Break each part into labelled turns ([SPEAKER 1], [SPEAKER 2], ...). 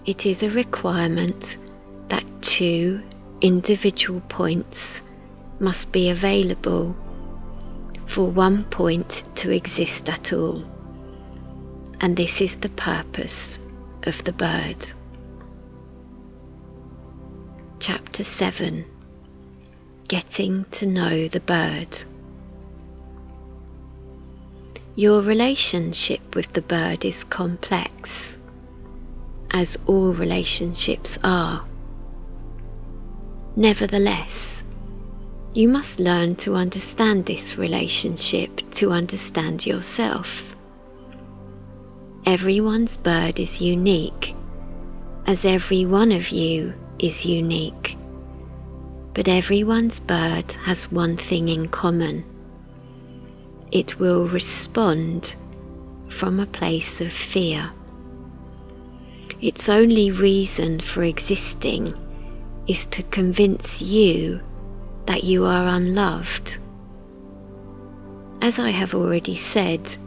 [SPEAKER 1] it is a requirement that two individual points must be available for one point to exist at all. And this is the purpose of the bird. Chapter 7. Getting to know the bird. Your relationship with the bird is complex, as all relationships are. Nevertheless, you must learn to understand this relationship to understand yourself. Everyone's bird is unique, as every one of you is unique. But everyone's bird has one thing in common. It will respond from a place of fear. Its only reason for existing is to convince you that you are unloved. As I have already said,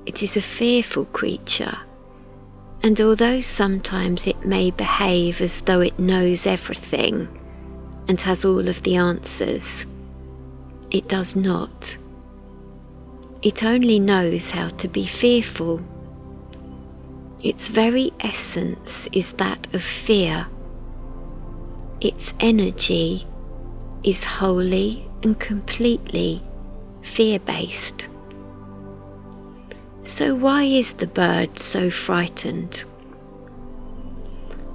[SPEAKER 1] it is a fearful creature, and although sometimes it may behave as though it knows everything and has all of the answers, it does not. It only knows how to be fearful. Its very essence is that of fear. Its energy is wholly and completely fear-based. So why is the bird so frightened?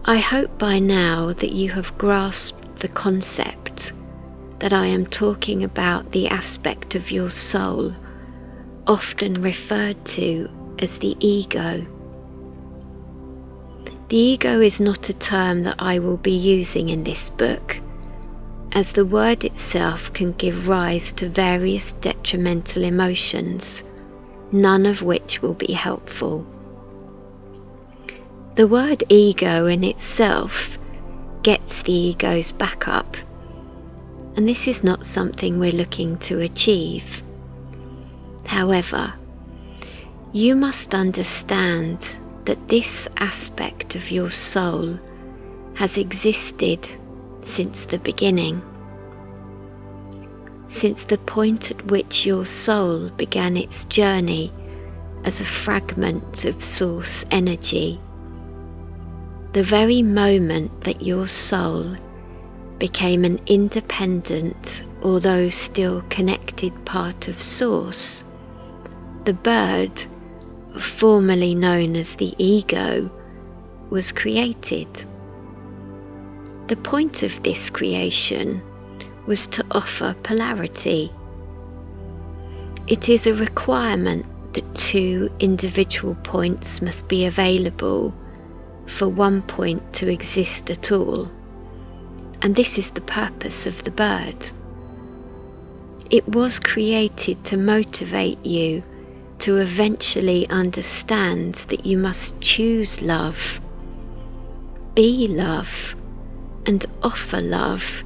[SPEAKER 1] I hope by now that you have grasped the concept that I am talking about the aspect of your soul often referred to as the ego. The ego is not a term that I will be using in this book, as the word itself can give rise to various detrimental emotions, none of which will be helpful. The word ego in itself gets the ego's back up, and this is not something we're looking to achieve. However, you must understand that this aspect of your soul has existed since the beginning, since the point at which your soul began its journey as a fragment of source energy. The very moment that your soul became an independent, although still connected part of source, the bird, formerly known as the ego, was created. The point of this creation was to offer polarity. It is a requirement that two individual points must be available for one point to exist at all, and this is the purpose of the bird. It was created to motivate you to eventually understand that you must choose love, be love, and offer love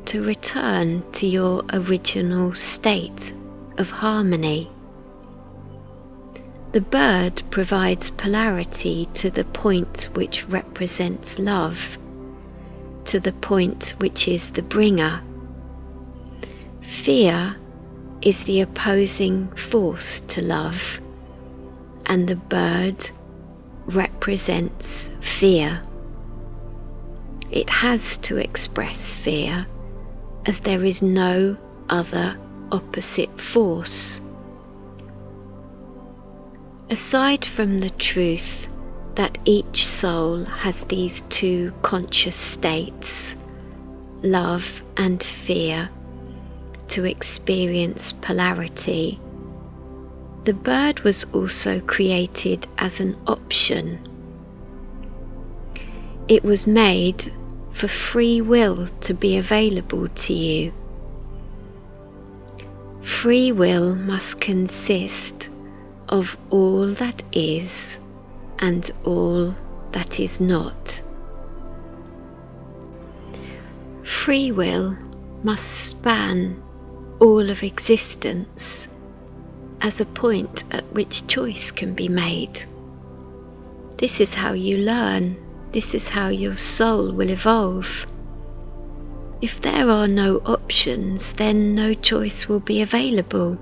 [SPEAKER 1] to return to your original state of harmony. The bird provides polarity to the point which represents love, to the point which is the bringer. Fear is the opposing force to love, and the bird represents fear. It has to express fear, as there is no other opposite force. Aside from the truth that each soul has these two conscious states, love and fear, to experience polarity, the bird was also created as an option. It was made for free will to be available to you. Free will must consist of all that is and all that is not. Free will must span all of existence as a point at which choice can be made. This is how you learn This is how your soul will evolve. If there are no options, then no choice will be available.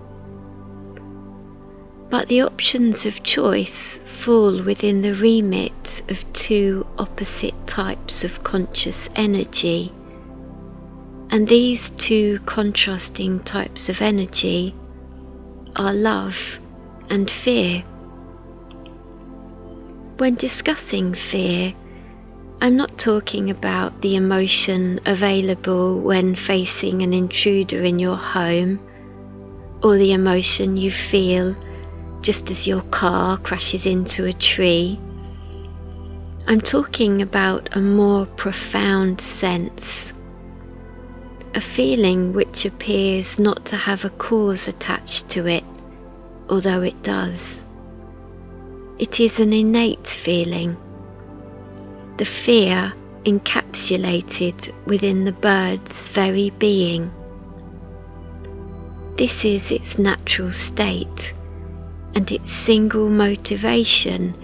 [SPEAKER 1] But the options of choice fall within the remit of two opposite types of conscious energy. And these two contrasting types of energy are love and fear. When discussing fear, I'm not talking about the emotion available when facing an intruder in your home, or the emotion you feel just as your car crashes into a tree. I'm talking about a more profound sense, a feeling which appears not to have a cause attached to it, although it does. It is an innate feeling, the fear encapsulated within the bird's very being. This is its natural state, and its single motivation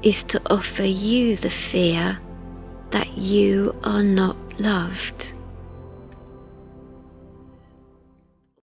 [SPEAKER 1] is to offer you the fear that you are not loved.